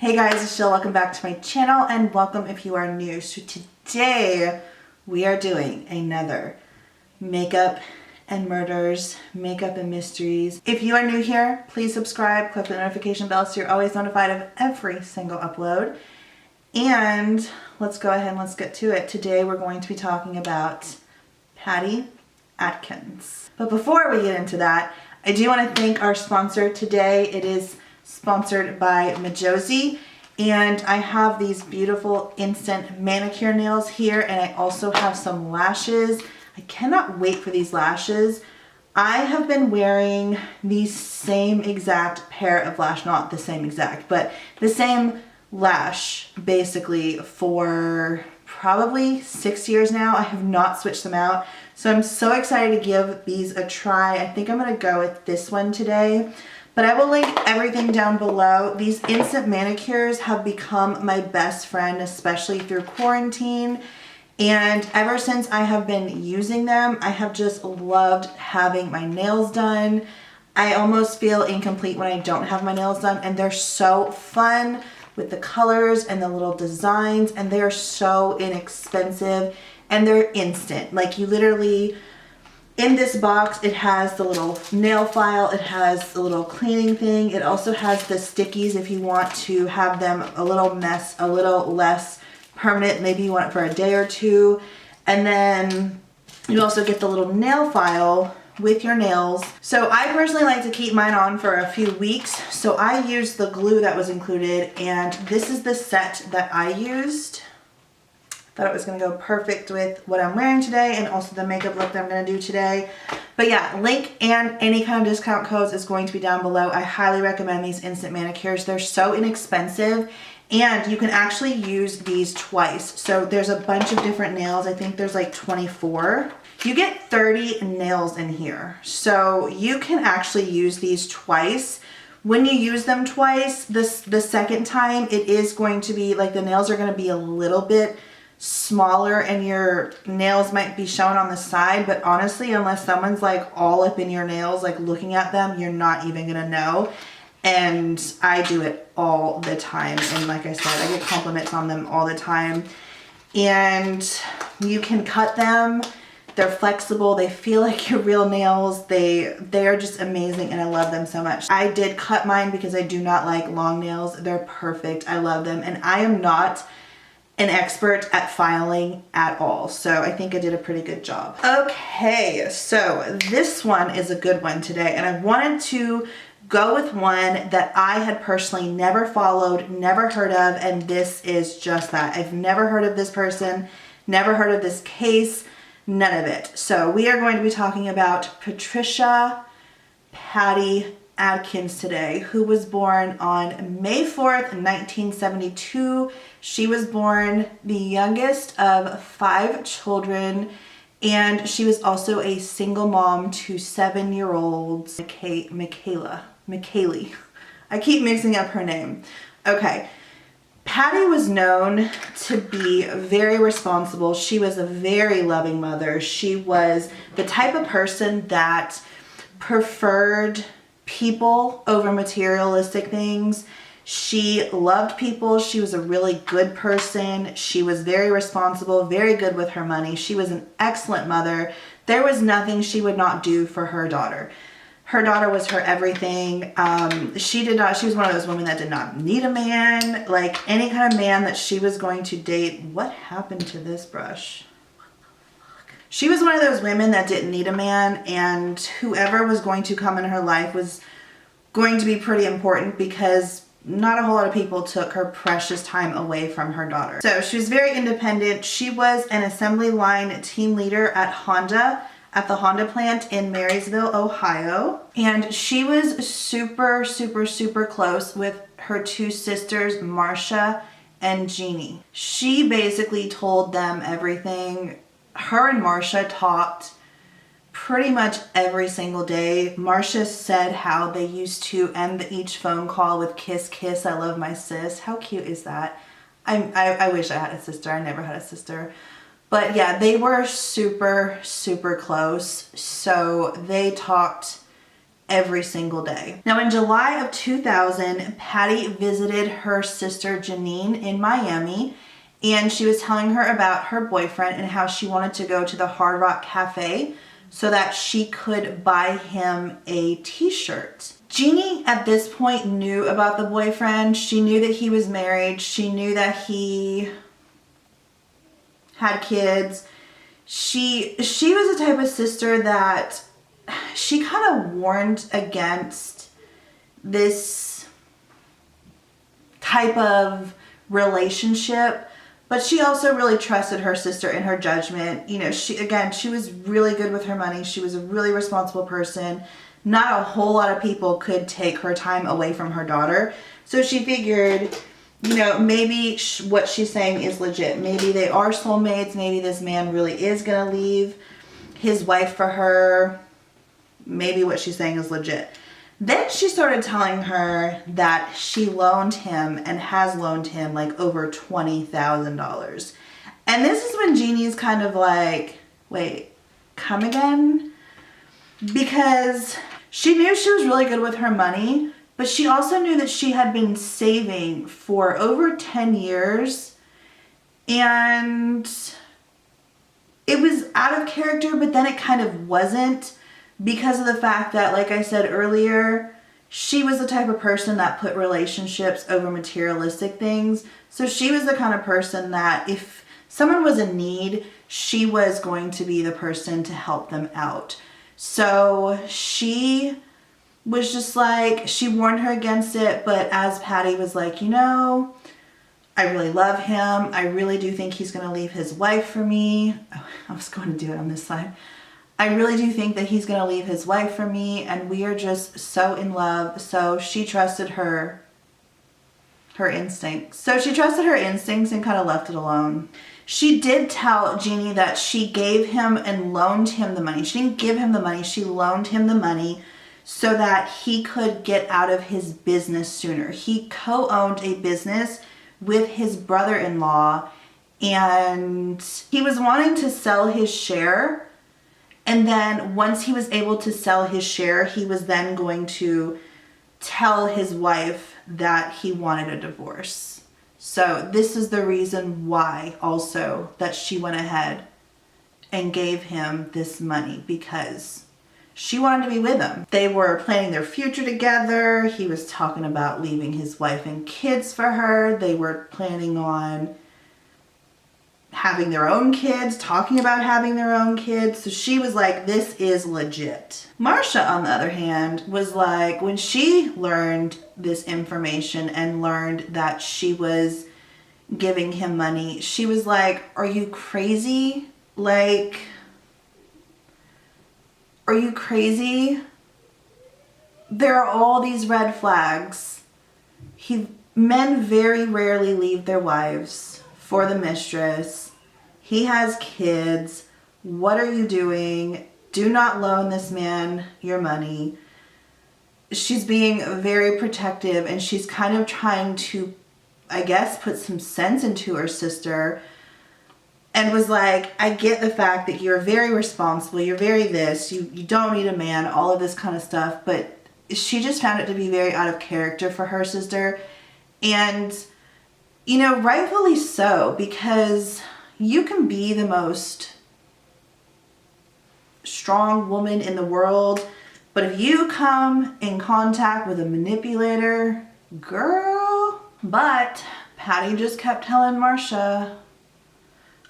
Hey guys, it's Jill. Welcome back to my channel and welcome if you are new. So today we are doing another makeup and murders, makeup and mysteries. If you are new here, please subscribe, click the notification bell so you're always notified of every single upload. And let's go ahead and let's get to it. Today we're going to be talking about Patti Adkins. But before we get into that, I do want to thank our sponsor today. It is sponsored by Majosi, and I have these beautiful instant manicure nails here, and I also have some lashes. I cannot wait for these lashes. I have been wearing the same exact pair of lash, not the same exact, but the same lash basically for probably 6 years now. I have not switched them out. So I'm so excited to give these a try. I think I'm gonna go with this one today. But I will link everything down below. These instant manicures have become my best friend, especially through quarantine. And ever since I have been using them, I have just loved having my nails done. I almost feel incomplete when I don't have my nails done, and they're so fun with the colors and the little designs, and they are so inexpensive, and they're instant. Like, you literally, in this box, it has the little nail file, it has the little cleaning thing, it also has the stickies if you want to have them a little less permanent, maybe you want it for a day or two. And then you also get the little nail file with your nails. So I personally like to keep mine on for a few weeks, so I used the glue that was included, and this is the set that I used. Thought it was gonna go perfect with what I'm wearing today and also the makeup look that I'm gonna do today. But yeah, link and any kind of discount codes is going to be down below. I highly recommend these instant manicures. They're so inexpensive, and you can actually use these twice. So there's a bunch of different nails. I think there's like 24. You get 30 nails in here. So you can actually use these twice. When you use them twice, the second time, it is going to be like the nails are gonna be a little bit smaller and your nails might be shown on the side, but honestly, unless someone's like all up in your nails, like looking at them, you're not even gonna know. And I do it all the time, and like I said, I get compliments on them all the time. And you can cut them, they're flexible, they feel like your real nails, they are just amazing, and I love them so much. I did cut mine because I do not like long nails. They're perfect, I love them, and I am not an expert at filing at all, so I think I did a pretty good job. Okay, so this one is a good one today, and I wanted to go with one that I had personally never followed, never heard of, and this is just that. I've never heard of this person, never heard of this case, none of it. So we are going to be talking about Patricia Patti Adkins today, who was born on May 4th, 1972. She was born the youngest of 5 children, and she was also a single mom to 7-year-old Michaeli. I keep mixing up her name. Okay. Patti was known to be very responsible. She was a very loving mother. She was the type of person that preferred people over materialistic things. She loved people. She was a really good person. She was very responsible, very good with her money. She was an excellent mother. There was nothing she would not do for her daughter. Her daughter was her everything. She was one of those women that did not need a man. Like, any kind of man that she was going to date. What happened to this brush? She was one of those women that didn't need a man, and whoever was going to come in her life was going to be pretty important because not a whole lot of people took her precious time away from her daughter. So she was very independent. She was an assembly line team leader at the Honda plant in Marysville, Ohio. And she was super, super, super close with her 2 sisters, Marcia and Jeannie. She basically told them everything. Her and Marcia talked pretty much every single day. Marcia said how they used to end each phone call with "kiss, kiss, I love my sis." How cute is that? I wish I had a sister. I never had a sister. But yeah, they were super, super close. So they talked every single day. Now in July of 2000, Patti visited her sister Janine in Miami, and she was telling her about her boyfriend and how she wanted to go to the Hard Rock Cafe so that she could buy him a t-shirt. Jeannie at this point knew about the boyfriend. She knew that he was married. She knew that he had kids. She was the type of sister that she kind of warned against this type of relationship, but she also really trusted her sister in her judgment. You know, she was really good with her money. She was a really responsible person. Not a whole lot of people could take her time away from her daughter. So she figured, you know, maybe what she's saying is legit. Maybe they are soulmates. Maybe this man really is going to leave his wife for her. Maybe what she's saying is legit. Then she started telling her that she loaned him and has loaned him like over $20,000. And this is when Jeannie's kind of like, wait, come again? Because she knew she was really good with her money, but she also knew that she had been saving for over 10 years. And it was out of character, but then it kind of wasn't, because of the fact that, like I said earlier, she was the type of person that put relationships over materialistic things. So she was the kind of person that if someone was in need, she was going to be the person to help them out. So she was just like, she warned her against it, but as Patti was like, you know, I really love him. I really do think he's going to leave his wife for me. Oh, I was going to do it on this side. I really do think that he's going to leave his wife for me, and we are just so in love. So she trusted her instincts. So she trusted her instincts and kind of left it alone. She did tell Jeannie that she gave him and loaned him the money. She didn't give him the money. She loaned him the money so that he could get out of his business sooner. He co-owned a business with his brother-in-law, and he was wanting to sell his share. And then once he was able to sell his share, he was then going to tell his wife that he wanted a divorce. So this is the reason why also that she went ahead and gave him this money, because she wanted to be with him. They were planning their future together. He was talking about leaving his wife and kids for her. They were planning on having their own kids, talking about having their own kids. So she was like, this is legit. Marcia, on the other hand, was like, when she learned this information and learned that she was giving him money, she was like, are you crazy? Like, are you crazy? There are all these red flags. Men very rarely leave their wives for the mistress. He has kids. What are you doing? Do not loan this man your money. She's being very protective, and she's kind of trying to, I guess, put some sense into her sister, and was like, I get the fact that you're very responsible. You're very this. You don't need a man, all of this kind of stuff. But she just found it to be very out of character for her sister. And, you know, rightfully so, because you can be the most strong woman in the world, but if you come in contact with a manipulator, girl. But Patti just kept telling Marcia,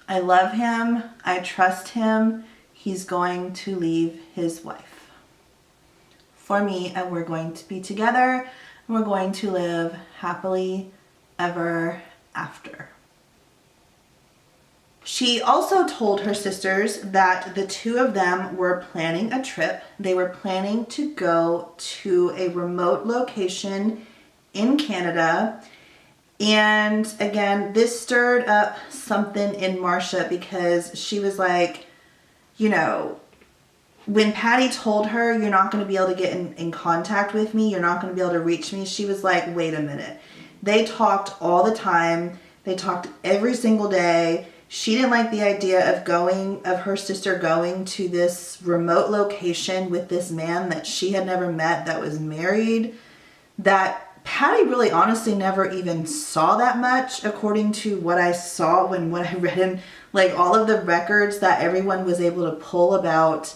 I love him, I trust him, he's going to leave his wife for me, and we're going to be together, and we're going to live happily ever after. She also told her sisters that the two of them were planning a trip. They were planning to go to a remote location in Canada. And again, this stirred up something in Marcia, because she was like, you know, when Patti told her, you're not going to be able to get in contact with me, you're not going to be able to reach me, she was like, wait a minute. They talked all the time. They talked every single day. She didn't like the idea of her sister going to this remote location with this man that she had never met, that was married, that Patti really honestly never even saw that much, according to what I saw when I read in like all of the records that everyone was able to pull about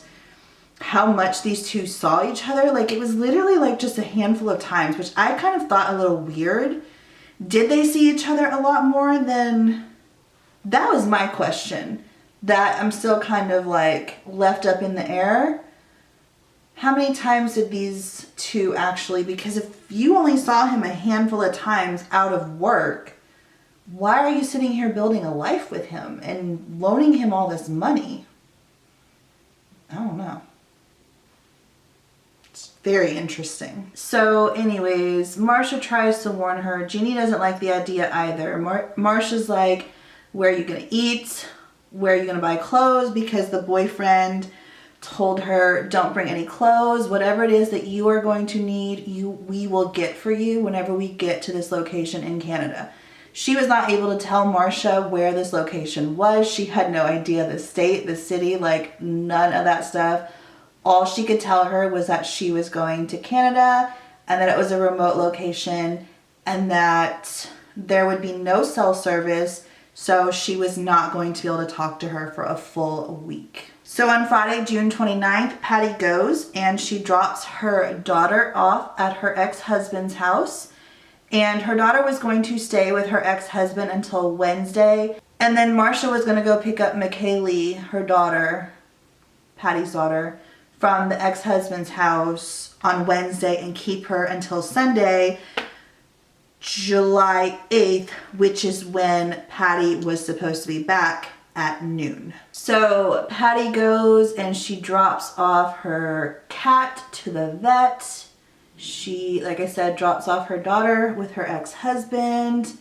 how much these two saw each other. Like, it was literally like just a handful of times, which I kind of thought a little weird. Did they see each other a lot more than... That was my question that I'm still kind of like left up in the air. How many times did these two actually, because if you only saw him a handful of times out of work, why are you sitting here building a life with him and loaning him all this money? I don't know. It's very interesting. So anyways, Marcia tries to warn her. Jeannie doesn't like the idea either. Marcia's like, where are you going to eat? Where are you going to buy clothes? Because the boyfriend told her, don't bring any clothes. Whatever it is that you are going to need, we will get for you whenever we get to this location in Canada. She was not able to tell Marcia where this location was. She had no idea the state, the city, like none of that stuff. All she could tell her was that she was going to Canada and that it was a remote location and that there would be no cell service. So she was not going to be able to talk to her for a full week. So on Friday, June 29th, Patti goes and she drops her daughter off at her ex-husband's house. And her daughter was going to stay with her ex-husband until Wednesday. And then Marcia was going to go pick up McKaylee, her daughter, Patti's daughter, from the ex-husband's house on Wednesday and keep her until Sunday, July 8th, which is when Patti was supposed to be back at noon. So Patti goes and she drops off her cat to the vet. She, like I said, drops off her daughter with her ex-husband,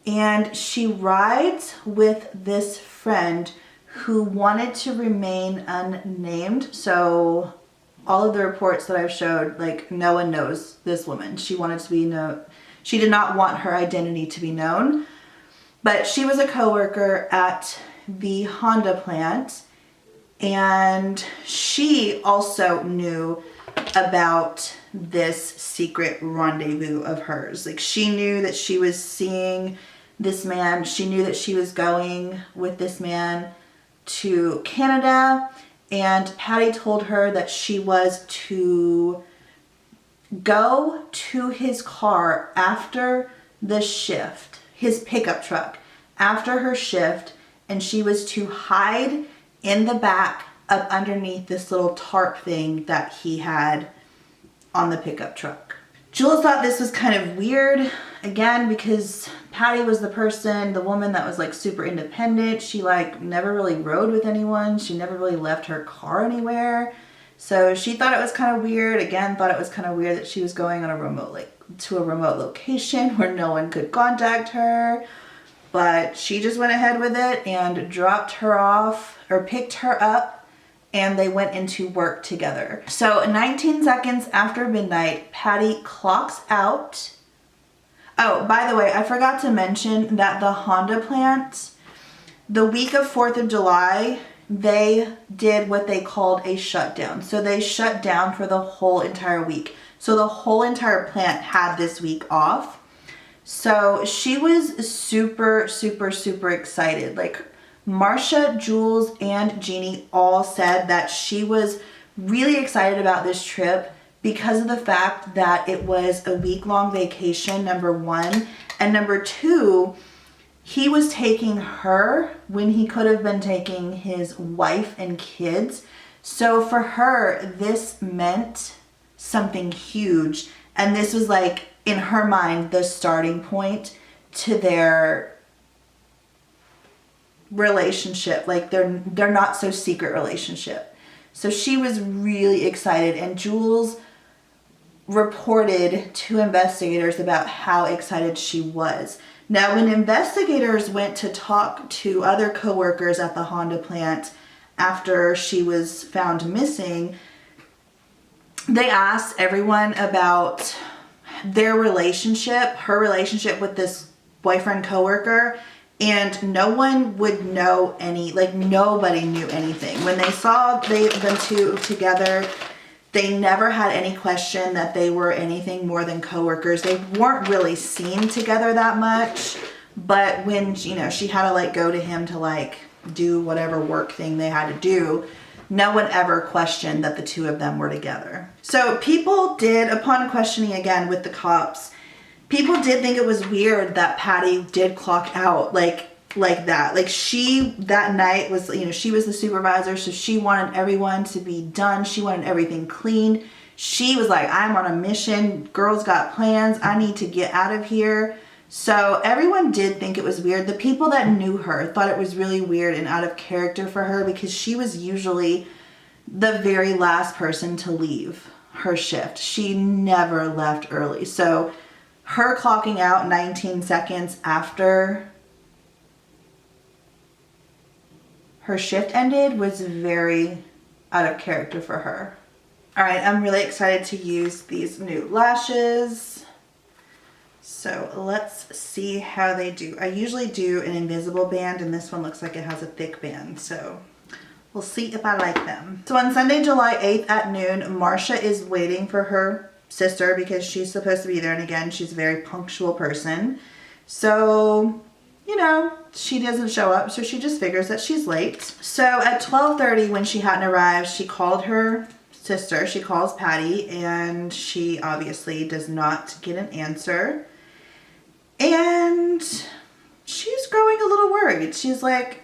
and she rides with this friend who wanted to remain unnamed. So all of the reports that I've showed, like, no one knows this woman. She wanted to be known. She did not want her identity to be known, but she was a coworker at the Honda plant, and she also knew about this secret rendezvous of hers. Like, she knew that she was seeing this man. She knew that she was going with this man to Canada, and Patti told her that she was to go to his car after the shift, his pickup truck, after her shift, and she was to hide in the back up underneath this little tarp thing that he had on the pickup truck. Jules thought this was kind of weird, again, because Patti was the woman that was like super independent. She like never really rode with anyone. She never really left her car anywhere. So she thought it was kind of weird. Again, thought it was kind of weird that she was going on to a remote location where no one could contact her. But she just went ahead with it and dropped her off, or picked her up, and they went into work together. So 19 seconds after midnight, Patti clocks out. Oh, by the way, I forgot to mention that the Honda plant, the week of 4th of July, they did what they called a shutdown. So they shut down for the whole entire week. So the whole entire plant had this week off. So she was super, super, super excited. Like, Marcia, Jules, and Jeannie all said that she was really excited about this trip because of the fact that it was a week-long vacation, number one. And number two, he was taking her when he could have been taking his wife and kids. So for her, this meant something huge. And this was like, in her mind, the starting point to their relationship, like their not so secret relationship. So she was really excited, and Jules reported to investigators about how excited she was. Now, when investigators went to talk to other coworkers at the Honda plant after she was found missing, they asked everyone about their relationship, her relationship with this boyfriend coworker, And no one would know nobody knew anything. When they saw them two together, they never had any question that they were anything more than coworkers. They weren't really seen together that much. But when, she had to go to him to do whatever work thing they had to do, no one ever questioned that the two of them were together. So people did, upon questioning again with the cops, people did think it was weird that Patti did clock out like that. She, that night was, she was the supervisor, so she wanted everyone to be done. She wanted everything clean. She was like, I'm on a mission. Girls got plans. I need to get out of here. So everyone did think it was weird. The people that knew her thought it was really weird and out of character for her because she was usually the very last person to leave her shift. She never left early. So her clocking out 19 seconds after her shift ended was very out of character for her. All right, I'm really excited to use these new lashes. So let's see how they do. I usually do an invisible band, and this one looks like it has a thick band. So we'll see if I like them. So on Sunday, July 8th at noon, Marcia is waiting for her sister because she's supposed to be there. And again, she's a very punctual person. So, she doesn't show up. So she just figures that she's late. So at 12:30 when she hadn't arrived, she called her sister. She calls Patti and she obviously does not get an answer. And she's growing a little worried. She's like,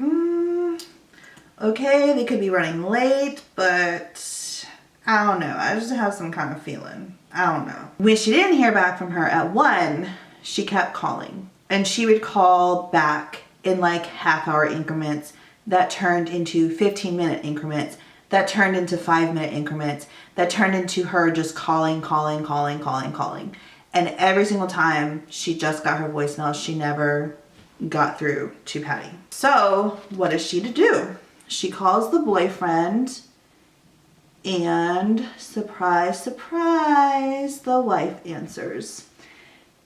okay, they could be running late, but I don't know. I just have some kind of feeling. I don't know. When she didn't hear back from her at 1, she kept calling. And she would call back in half-hour increments that turned into 15-minute increments, that turned into 5-minute increments, that turned into her just calling. And every single time she just got her voicemail, she never got through to Patti. So what is she to do? She calls the boyfriend and surprise, surprise, the wife answers.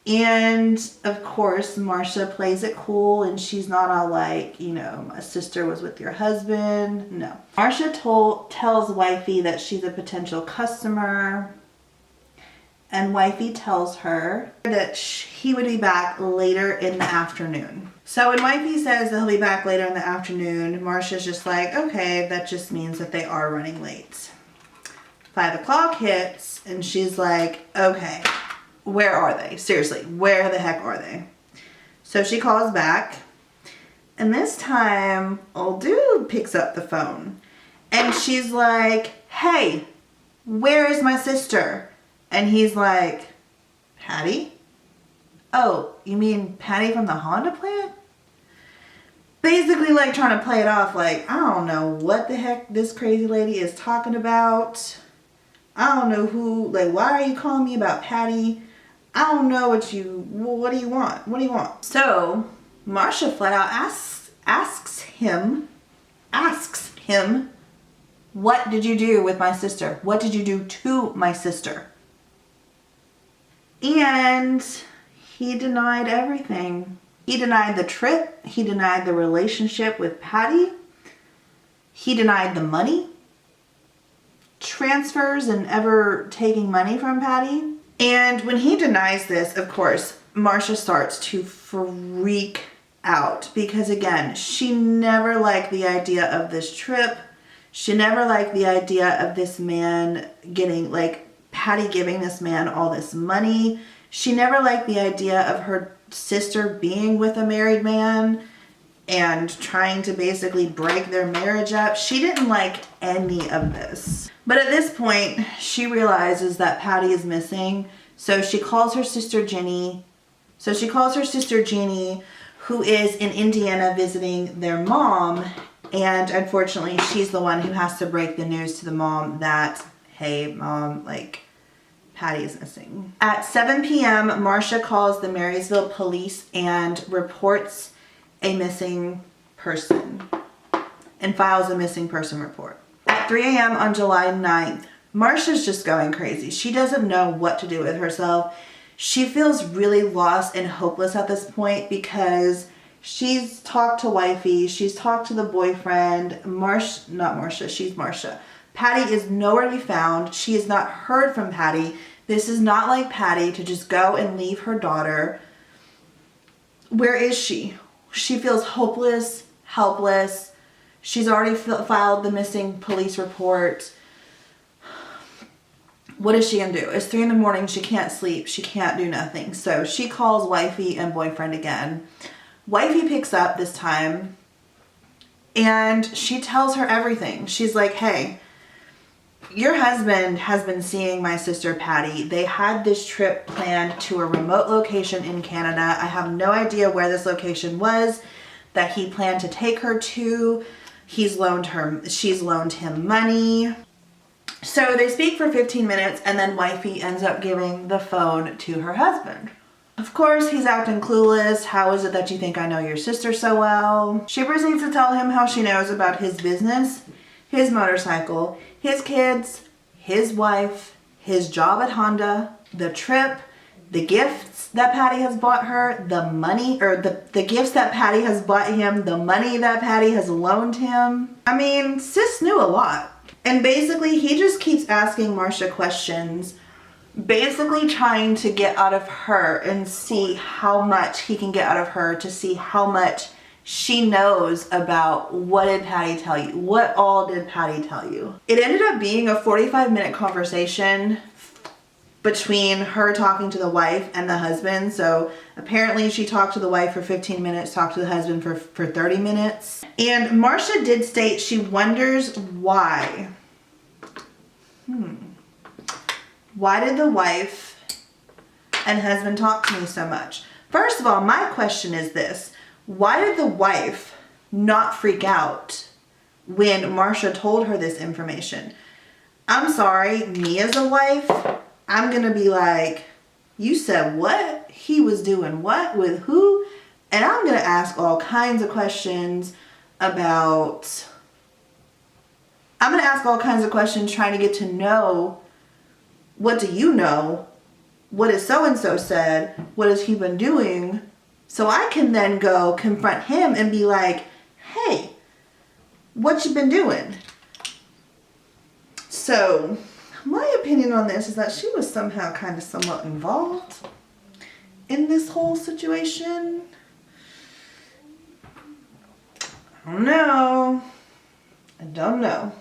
And of course, Marcia plays it cool and she's not all like, my sister was with your husband. No. Marcia tells wifey that she's a potential customer. And wifey tells her that he would be back later in the afternoon. So when wifey says that he'll be back later in the afternoon, Marcia's just like, okay, that just means that they are running late. 5 o'clock hits and she's like, okay, where are they? Seriously, where the heck are they? So she calls back, and this time old dude picks up the phone and she's like, hey, where is my sister? And he's like, Patti? Oh, you mean Patti from the Honda plant? Basically trying to play it off I don't know what the heck this crazy lady is talking about. I don't know who, why are you calling me about Patti? I don't know what do you want? What do you want? So Marcia flat out asks him, what did you do with my sister? What did you do to my sister? And he denied everything. He denied the trip. He denied the relationship with Patti. He denied the money, transfers, and ever taking money from Patti. And when he denies this, of course, Marcia starts to freak out because, again, she never liked the idea of this trip. She never liked the idea of this man getting, Patti giving this man all this money. She never liked the idea of her sister being with a married man and trying to basically break their marriage up. She didn't like any of this. But at this point, she realizes that Patti is missing. So she calls her sister Jenny. Who is in Indiana visiting their mom. And unfortunately, she's the one who has to break the news to the mom that, hey, mom, Patti is missing. At 7 p.m., Marcia calls the Marysville police and reports a missing person and files a missing person report. At 3 a.m. on July 9th, Marcia's just going crazy. She doesn't know what to do with herself. She feels really lost and hopeless at this point because She's talked to wifey. She's talked to the boyfriend. She's Marcia. Patti is nowhere to be found. She has not heard from Patti. This is not like Patti to just go and leave her daughter. Where is she? She feels hopeless, helpless. She's already filed the missing police report. What is she gonna do? It's 3 a.m. She can't sleep. She can't do nothing. So she calls wifey and boyfriend again. Wifey picks up this time and she tells her everything. She's like, hey, your husband has been seeing my sister Patti. They had this trip planned to a remote location in Canada. I have no idea where this location was that he planned to take her to. She's loaned him money. So they speak for 15 minutes and then wifey ends up giving the phone to her husband. Of course, he's acting clueless. How is it that you think I know your sister so well? She proceeds to tell him how she knows about his business, his motorcycle, his kids, his wife, his job at Honda, the trip, the gifts that Patti has bought her, the money, or the gifts that Patti has bought him, the money that Patti has loaned him. I mean, sis knew a lot. And basically, he just keeps asking Marcia questions, basically trying to get out of her and see how much he can get out of her, to see how much she knows about what did Patti tell you? What all did Patti tell you? It ended up being a 45-minute conversation between her talking to the wife and the husband. So apparently she talked to the wife for 15 minutes, talked to the husband for 30 minutes. And Marcia did state she wonders why. Why did the wife and husband talk to me so much? First of all, my question is this. Why did the wife not freak out when Marcia told her this information? I'm sorry, me as a wife, I'm going to be like, you said what? He was doing what? With who? And I'm going to ask all kinds of questions about... I'm going to ask all kinds of questions trying to get to know, what do you know? What has so-and-so said? What has he been doing? So I can then go confront him and be like, hey, what you been doing? So my opinion on this is that she was somehow kind of somewhat involved in this whole situation. I don't know.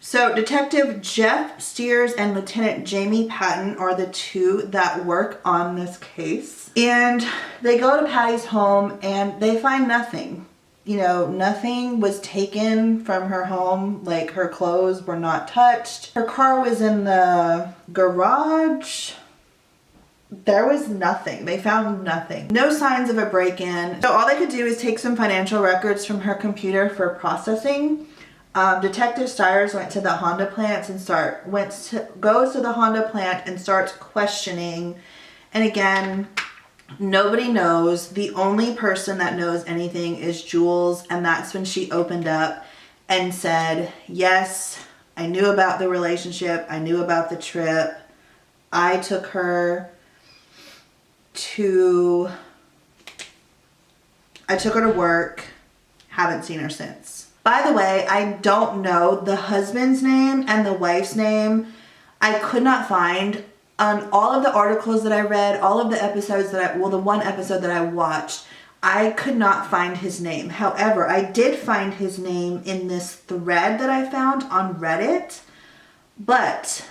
So Detective Jeff Steers and Lieutenant Jamie Patton are the two that work on this case. And they go to Patti's home and they find nothing. You know, nothing was taken from her home. Like, her clothes were not touched. Her car was in the garage. There was nothing. They found nothing. No signs of a break-in. So all they could do is take some financial records from her computer for processing. Detective Stiers went to the Honda plant and goes to the Honda plant and starts questioning. And again, nobody knows. The only person that knows anything is Jules, and that's when she opened up and said, yes, I knew about the relationship. I knew about the trip. I took her to work. Haven't seen her since. By the way, I don't know the husband's name and the wife's name. I could not find on all of the articles that I read, all of the episodes the one episode that I watched, I could not find his name. However, I did find his name in this thread that I found on Reddit, but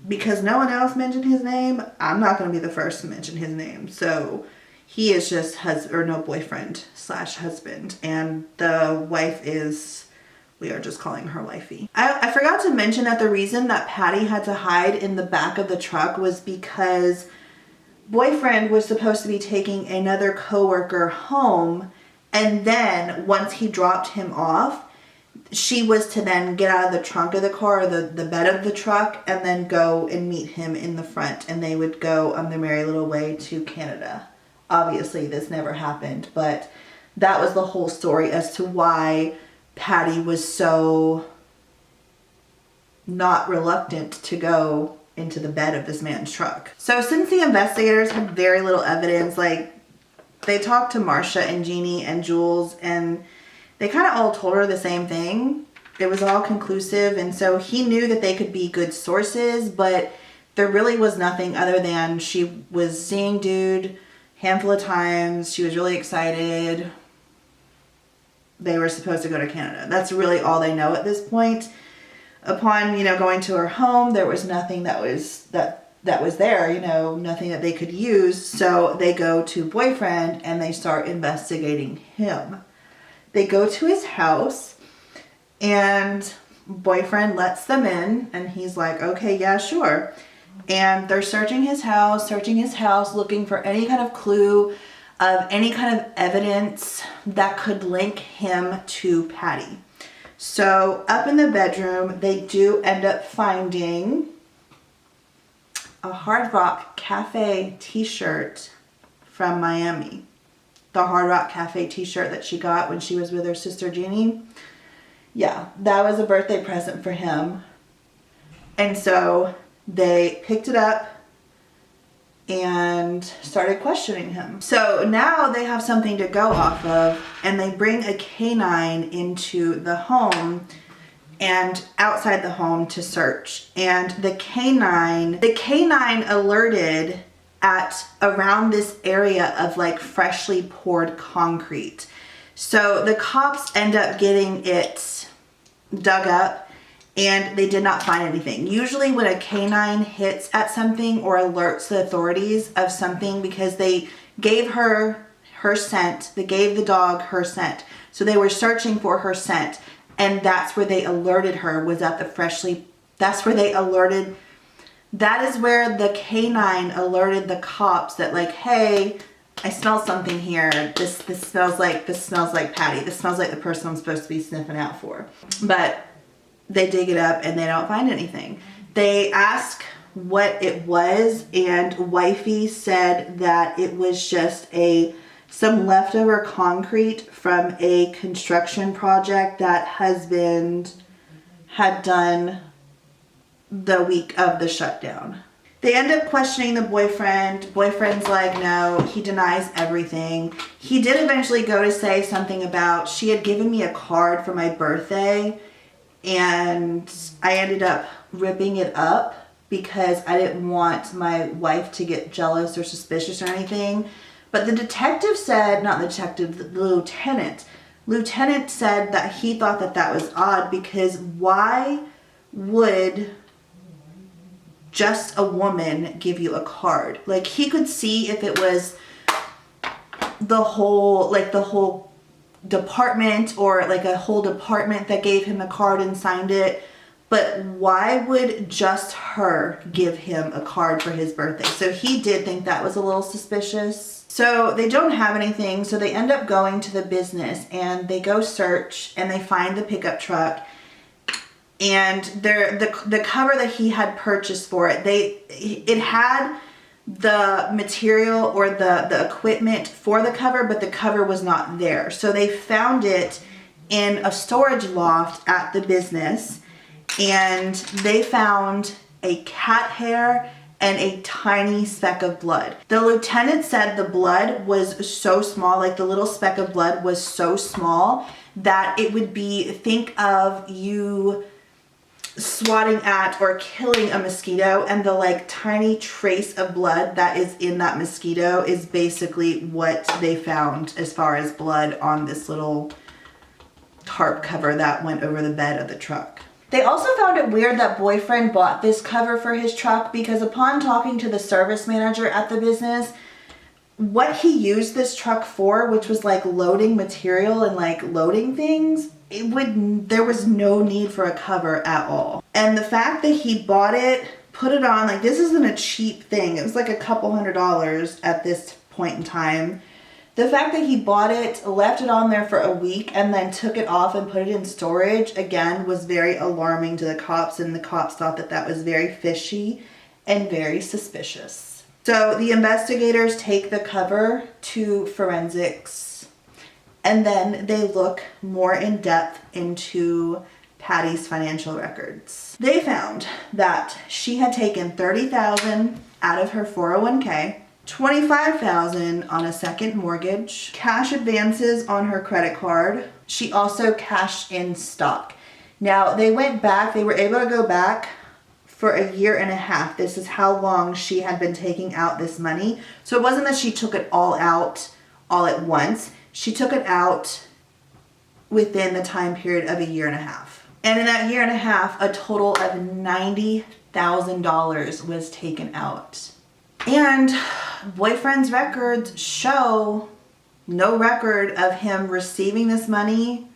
because no one else mentioned his name, I'm not going to be the first to mention his name. So he is just boyfriend/husband, and the wife is, we are just calling her wifey. I forgot to mention that the reason that Patti had to hide in the back of the truck was because boyfriend was supposed to be taking another coworker home, and then once he dropped him off, she was to then get out of the trunk of the car, or the bed of the truck, and then go and meet him in the front, and they would go on their merry little way to Canada. Obviously, this never happened, but that was the whole story as to why Patti was so not reluctant to go into the bed of this man's truck. So since the investigators had very little evidence, like they talked to Marcia and Jeannie and Jules, and they kind of all told her the same thing. It was all conclusive, and so he knew that they could be good sources, but there really was nothing other than she was seeing dude handful of times. She was really excited. They were supposed to go to Canada. That's really all they know at this point. Upon, going to her home, there was nothing that was there, nothing that they could use. So they go to boyfriend and they start investigating him. They go to his house and boyfriend lets them in and he's like, okay, yeah, sure. And they're searching his house, looking for any kind of clue of any kind of evidence that could link him to Patti. So up in the bedroom, they do end up finding a Hard Rock Cafe t-shirt from Miami. The Hard Rock Cafe t-shirt that she got when she was with her sister Jeannie. Yeah, that was a birthday present for him. And so they picked it up and started questioning him. So now they have something to go off of, and they bring a canine into the home and outside the home to search. And the canine alerted at around this area of like freshly poured concrete. So the cops end up getting it dug up, and they did not find anything. Usually when a canine hits at something or alerts the authorities of something, because they gave her scent, they gave the dog her scent. So they were searching for her scent, and that's where they alerted her, was at the that is where the canine alerted the cops that like, hey, I smell something here. This smells like Patti. This smells like the person I'm supposed to be sniffing out for. But they dig it up and they don't find anything. They ask what it was, and wifey said that it was just some leftover concrete from a construction project that husband had done the week of the shutdown. They end up questioning the boyfriend. Boyfriend's like, no, he denies everything. He did eventually go to say something about, she had given me a card for my birthday, and I ended up ripping it up because I didn't want my wife to get jealous or suspicious or anything. But the detective said, not the detective, the lieutenant. Lieutenant said that he thought that was odd, because why would just a woman give you a card? Like, he could see if it was the whole department, or like a whole department that gave him a card and signed it. But why would just her give him a card for his birthday? So he did think that was a little suspicious. So they don't have anything. So they end up going to the business and they go search, and they find the pickup truck. And the cover that he had purchased for it, it had the material or the equipment for the cover, but the cover was not there. So they found it in a storage loft at the business, and they found a cat hair and a tiny speck of blood. The lieutenant said the blood was so small, like the little speck of blood was so small that it would be, think of you swatting at or killing a mosquito, and the like tiny trace of blood that is in that mosquito is basically what they found as far as blood on this little tarp cover that went over the bed of the truck. They also found it weird that boyfriend bought this cover for his truck, because upon talking to the service manager at the business, what he used this truck for, which was like loading material and like loading things, there was no need for a cover at all. And the fact that he bought it, put it on, like, this isn't a cheap thing. It was like a couple $100s at this point in time. The fact that he bought it, left it on there for a week, and then took it off and put it in storage, again, was very alarming to the cops, and the cops thought that was very fishy and very suspicious. So the investigators take the cover to forensics, and then they look more in depth into Patti's financial records. They found that she had taken $30,000 out of her 401k, $25,000 on a second mortgage, cash advances on her credit card. She also cashed in stock. Now they went back, they were able to go back for a year and a half. This is how long she had been taking out this money. So it wasn't that she took it all out all at once. She took it out within the time period of a year and a half. And in that year and a half, a total of $90,000 was taken out. And boyfriend's records show no record of him receiving this money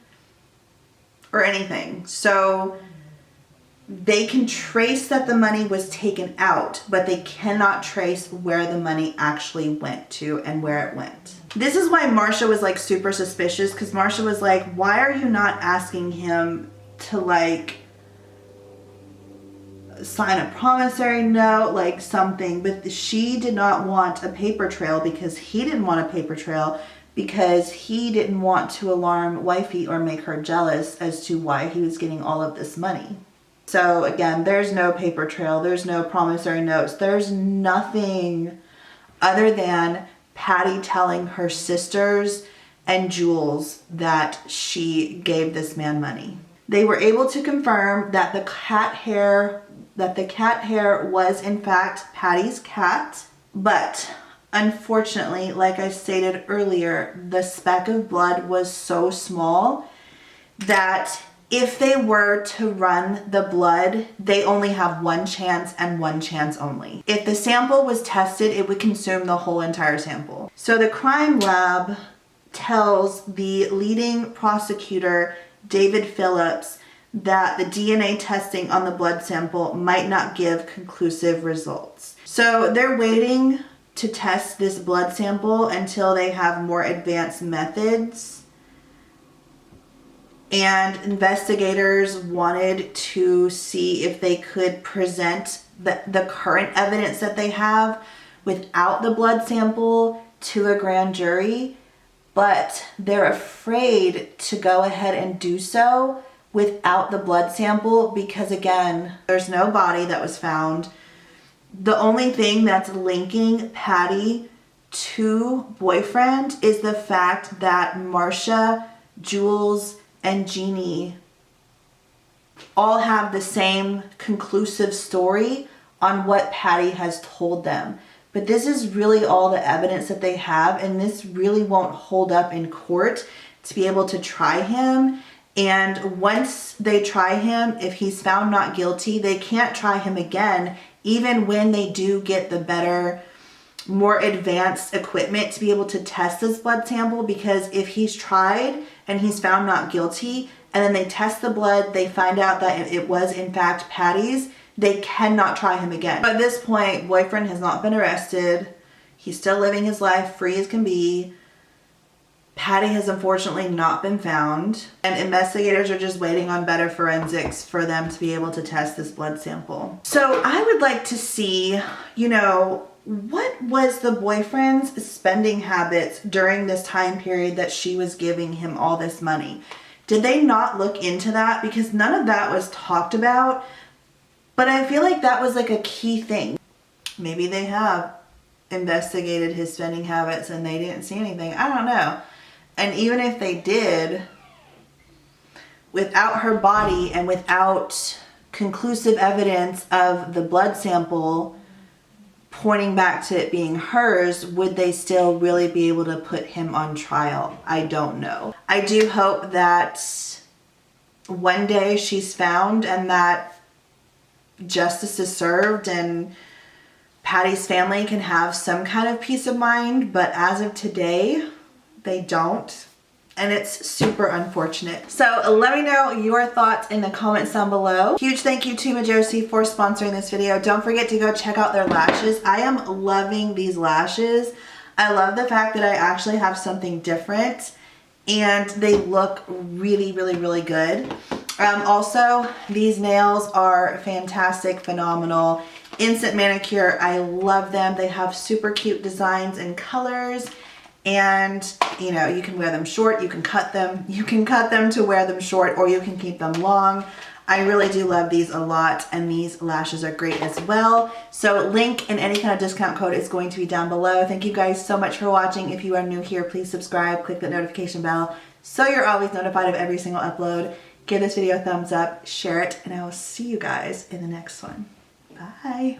or anything. So they can trace that the money was taken out, but they cannot trace where the money actually went to and where it went. This is why Marcia was like super suspicious, because Marcia was like, why are you not asking him to like sign a promissory note, like something? But she did not want a paper trail because he didn't want a paper trail, because he didn't want to alarm wifey or make her jealous as to why he was getting all of this money. So again, there's no paper trail, there's no promissory notes, there's nothing other than Patti telling her sisters and Jules that she gave this man money. They were able to confirm that the cat hair was in fact Patti's cat, but unfortunately, like I stated earlier, the speck of blood was so small that if they were to run the blood, they only have one chance and one chance only. If the sample was tested, it would consume the whole entire sample. So the crime lab tells the leading prosecutor, David Phillips, that the DNA testing on the blood sample might not give conclusive results. So they're waiting to test this blood sample until they have more advanced methods. And investigators wanted to see if they could present the current evidence that they have without the blood sample to a grand jury, but they're afraid to go ahead and do so without the blood sample because, again, there's no body that was found. The only thing that's linking Patti to boyfriend is the fact that Marcia, Jules, and Jeannie all have the same conclusive story on what Patti has told them. But this is really all the evidence that they have, and this really won't hold up in court to be able to try him. And once they try him, if he's found not guilty, they can't try him again, even when they do get the better, more advanced equipment to be able to test this blood sample, because if he's tried and he's found not guilty and then they test the blood, they find out that it was in fact Patti's, they cannot try him again. But at this point, boyfriend has not been arrested. He's still living his life free as can be. Patti has unfortunately not been found, and investigators are just waiting on better forensics for them to be able to test this blood sample. So I would like to see, what was the boyfriend's spending habits during this time period that she was giving him all this money? Did they not look into that? Because none of that was talked about, but I feel like that was like a key thing. Maybe they have investigated his spending habits and they didn't see anything. I don't know. And even if they did, without her body and without conclusive evidence of the blood sample pointing back to it being hers, would they still really be able to put him on trial? I don't know. I do hope that one day she's found and that justice is served and Patti's family can have some kind of peace of mind, but as of today, they don't. And it's super unfortunate. So let me know your thoughts in the comments down below. Huge thank you to Majosi for sponsoring this video. Don't forget to go check out their lashes. I am loving these lashes. I love the fact that I actually have something different and they look really, really, really good. Also, these nails are fantastic, phenomenal. Instant manicure, I love them. They have super cute designs and colors. And you can wear them short, you can cut them to wear them short, or you can keep them long. I really do love these a lot, and these lashes are great as well. So link and any kind of discount code is going to be down below. Thank you guys so much for watching. If you are new here, please subscribe, click the notification bell so you're always notified of every single upload. Give this video a thumbs up, share it, and I will see you guys in the next one. Bye.